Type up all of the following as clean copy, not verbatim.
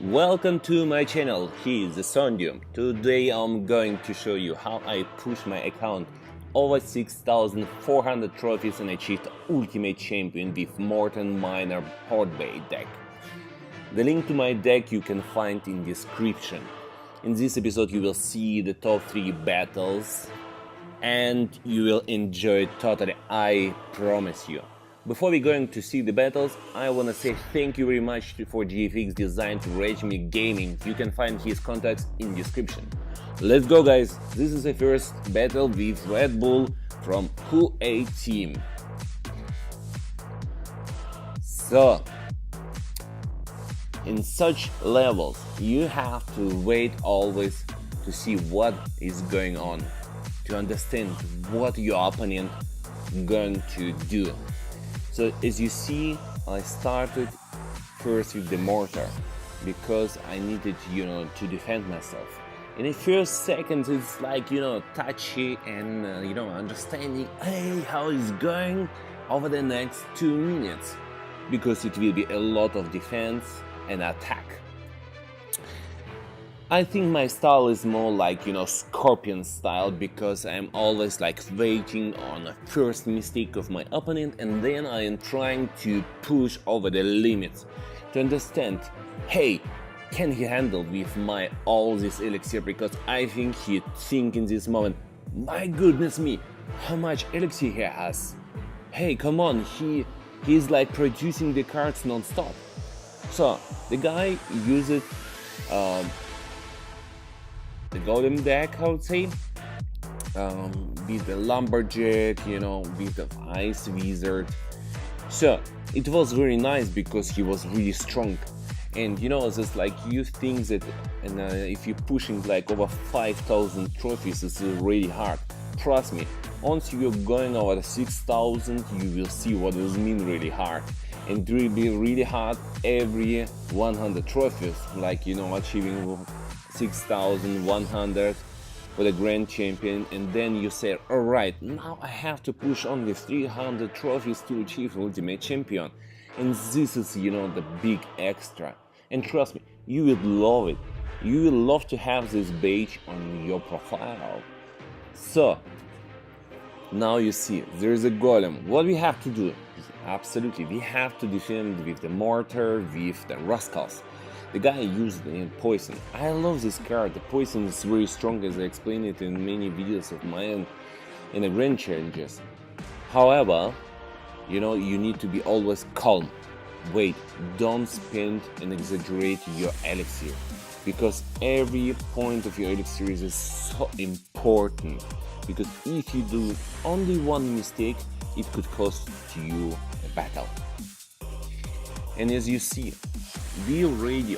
Welcome to my channel, here is the Sondium. Today I'm going to show you how I pushed my account over 6,400 trophies and achieved Ultimate Champion with Morton Minor Hotbait deck. The link to my deck you can find in description. In this episode you will see the top 3 battles and you will enjoy it totally, I promise you. Before we going to see the battles, I wanna say thank you very much for GFX Design to arrange me gaming. You can find his contacts in description. Let's go guys, this is the first battle with Red Bull from QA team. So, in such levels, you have to wait always to see what is going on, to understand what your opponent going to do. So as you see, I started first with the mortar because I needed, to defend myself. In the first seconds, it's like, touchy and, understanding, hey, how it's going over the next 2 minutes, because it will be a lot of defense and attack. I think my style is more like, scorpion style, because I'm always like waiting on a first mistake of my opponent and then I am trying to push over the limits to understand, hey, can he handle with my all this elixir, because I think he think in this moment, my goodness me, how much elixir he has. Hey, come on, he's like producing the cards non-stop. So the guy used the golem deck, I would say, with the lumberjack, with the ice wizard. So it was very nice because he was really strong, and just like you think that, and if you're pushing like over 5,000 trophies, it's really hard. Trust me, once you're going over 6,000, you will see what it mean really hard. And it will be really hard every 100 trophies, like achieving 6,100 for the Grand Champion, and then you say, alright, now I have to push only 300 trophies to achieve Ultimate Champion. And this is, the big extra. And trust me, you will love it. You will love to have this badge on your profile. So, now you see, there is a golem. What we have to do? Absolutely, we have to defend with the mortar, with the rascals. The guy used poison. I love this card. The poison is very strong, as I explained it in many videos of mine in the grand challenges. However, you need to be always calm. Wait, don't spend and exaggerate your elixir, because every point of your elixir is so important. Because if you do only one mistake, it could cost you a battle. And as you see, we already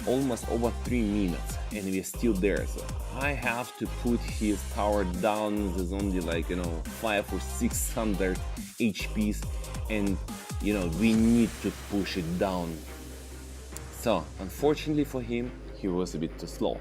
almost over 3 minutes and we're still there. So I have to put his tower down. There's only like 500 or 600 HPs, and we need to push it down. So unfortunately for him, he was a bit too slow.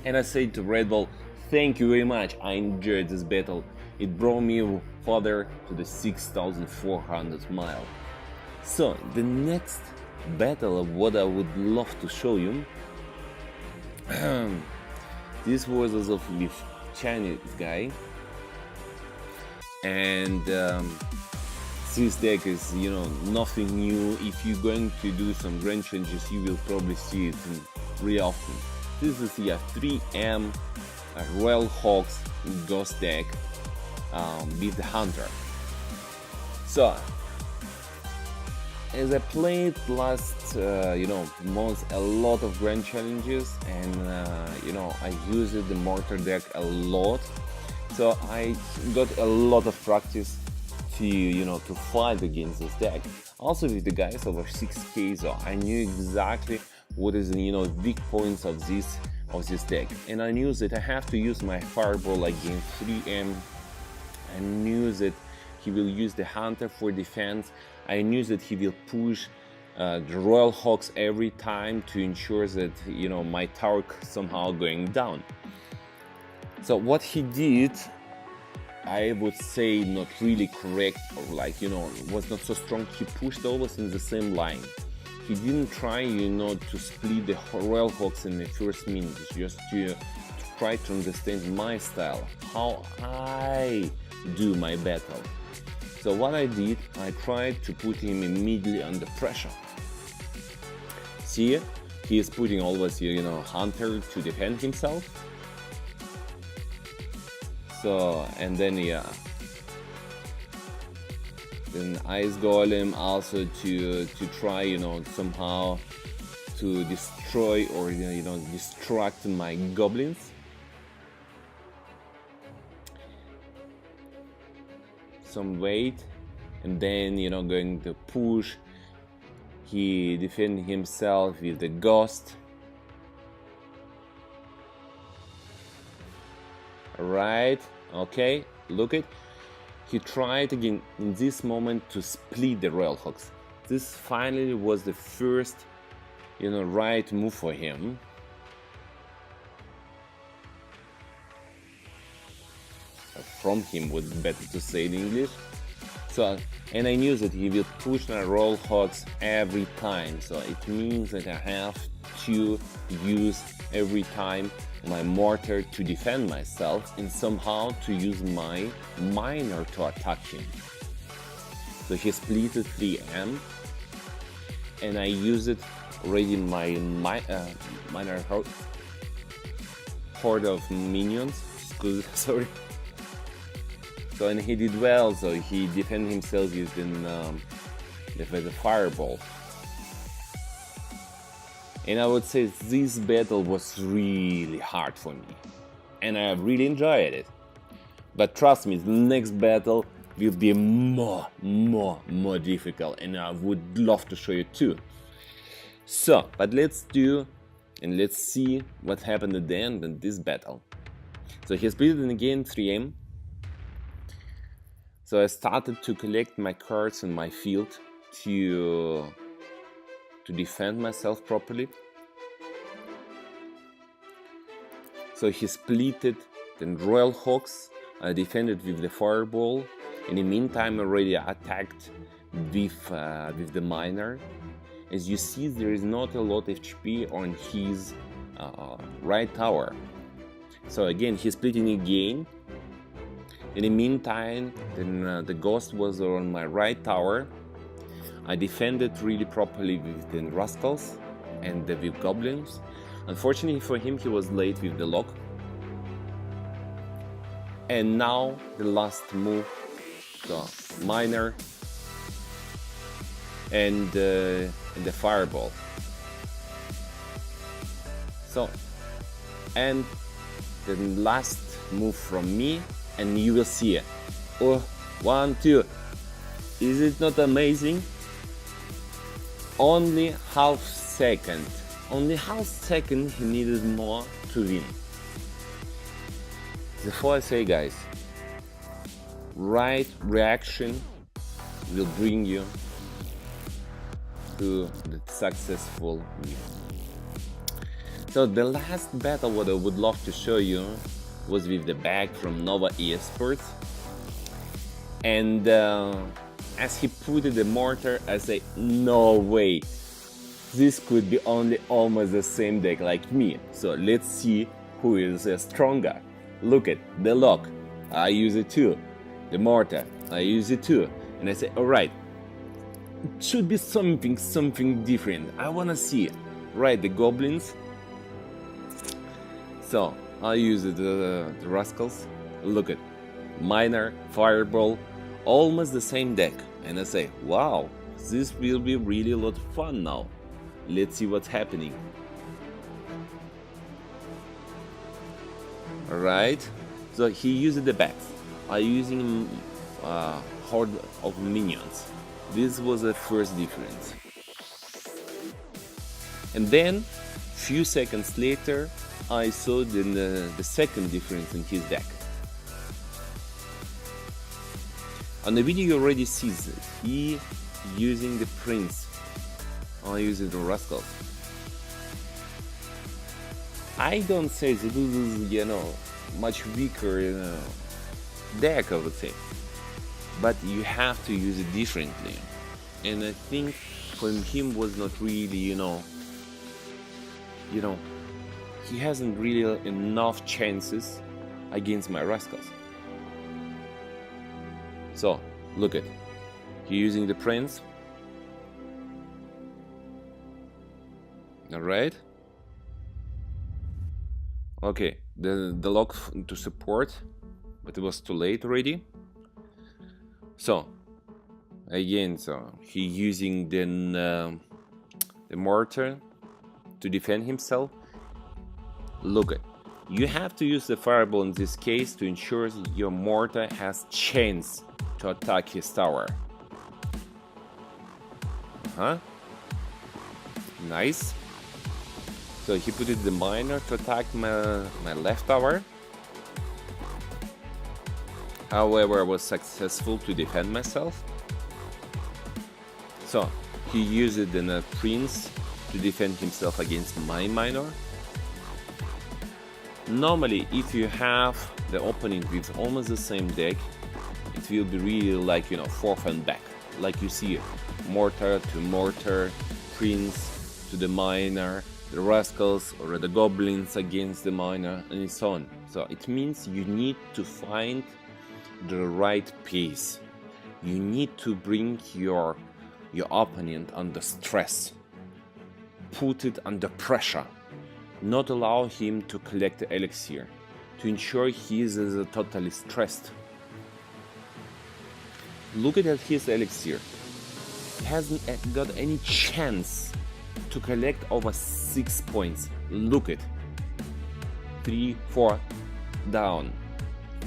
And I said to Red Bull, thank you very much, I enjoyed this battle. It brought me further to the 6,400 mile. So the next battle of what I would love to show you, this was as of with Chinese guy, and this deck is nothing new. If you're going to do some grand challenges, you will probably see it really often. This is 3M Royal Hawks Ghost deck with the Hunter. So as I played last month a lot of grand challenges, and I used the mortar deck a lot, so I got a lot of practice to fight against this deck. Also with the guys over 6k, so I knew exactly what is weak points of this deck, and I knew that I have to use my fireball against 3M. I knew that he will use the Hunter for defense. I knew that he will push the Royal Hawks every time to ensure that my tower somehow going down. So what he did, I would say not really correct, or was not so strong. He pushed always in the same line. he didn't try, to split the Royal Hogs in the first minute, just to try to understand my style, how I do my battle. So what I did, I tried to put him immediately under pressure. See, he is putting always, Hunter to defend himself. So, and then then Ice Golem also to try, somehow to destroy or distract my goblins. Some weight, and then going to push. He defend himself with the ghost. Right, okay, look it. He tried again in this moment to split the Royal Hogs. This finally was the first, right move for him. From him was better to say in English. So, and I knew that he will push my Royal Hogs every time. So it means that I have to use every time my mortar to defend myself and somehow to use my miner to attack him. So he split 3M, and I use it already my miner horde of minions. Sorry. So, and he did well. So he defended himself using the fireball. And I would say this battle was really hard for me, and I really enjoyed it. But trust me, the next battle will be more difficult, and I would love to show you too. So, but let's see what happened at the end in this battle. So he split it again 3M. So I started to collect my cards in my field to defend myself properly. So he splitted the Royal Hogs. I defended with the fireball. In the meantime, already attacked with the miner. As you see, there is not a lot of HP on his right tower. So again, he's splitting again. In the meantime, then the ghost was on my right tower. I defended really properly with the rascals and with goblins. Unfortunately for him, he was late with the lock. And now the last move, the miner and the fireball. So, and the last move from me, and you will see it. Oh, 1, 2. Is it not amazing? Only half second he needed more to win. Before I say, guys, right reaction will bring you to the successful win. So the last battle what I would love to show you was with the bag from Nova Esports. And as he put in the mortar, I say, no way, this could be only almost the same deck like me. So let's see who is stronger. Look at the lock, I use it too. The mortar, I use it too. And I say, alright, it should be something different. I wanna see it. Right, the goblins. So I use the rascals. Look at miner, fireball, almost the same deck. And I say, wow, this will be really a lot of fun now. Let's see what's happening. Alright, so he used the bats. I using horde of minions. This was the first difference. And then, few seconds later, I saw the second difference in his deck. On the video you already see that he using the prince. I using the rascals. I don't say that this is, much weaker deck, I would say. But you have to use it differently. And I think for him was not really, he hasn't really enough chances against my rascals. So look at, he using the prince. All right. Okay, the lock to support, but it was too late already. So again, so he using the mortar to defend himself. Look at, you have to use the fireball in this case to ensure your mortar has chance to attack his tower. Nice. So he put it the miner to attack my left tower. However, I was successful to defend myself. So he used it in a prince to defend himself against my miner. Normally, if you have the opening with almost the same deck, it will be really like, forth and back. Like you see, mortar to mortar, prince to the miner, the rascals or the goblins against the miner, and so on. So it means you need to find the right pace. You need to bring your opponent under stress, put it under pressure, not allow him to collect the elixir, to ensure he is totally stressed. Look at his elixir. He hasn't got any chance to collect over 6 points. Look at 3, 4 down,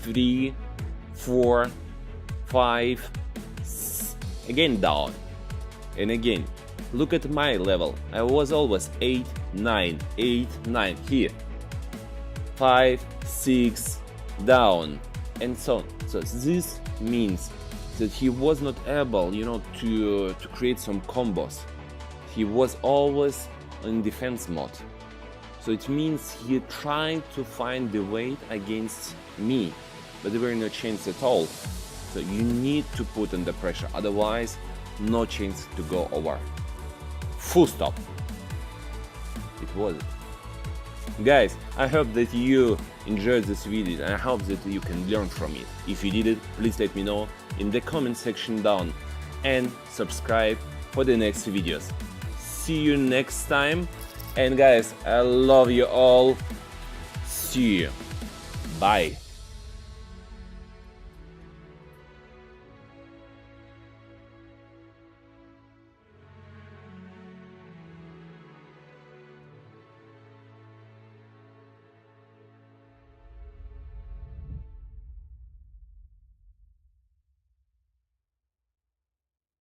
3, 4, 5, again down, and again. Look at my level. I was always 8, 9, 8, 9 here, 5, 6 down, and so on. So this means that he was not able, to create some combos. He was always in defense mode. So it means he tried to find the weight against me, but there were no chance at all. So you need to put under pressure, otherwise no chance to go over. Full stop. It was it. Guys, I hope that you enjoyed this video and I hope that you can learn from it. If you did it, please let me know in the comment section down and subscribe for the next videos. See you next time, and guys, I love you all. See you. Bye.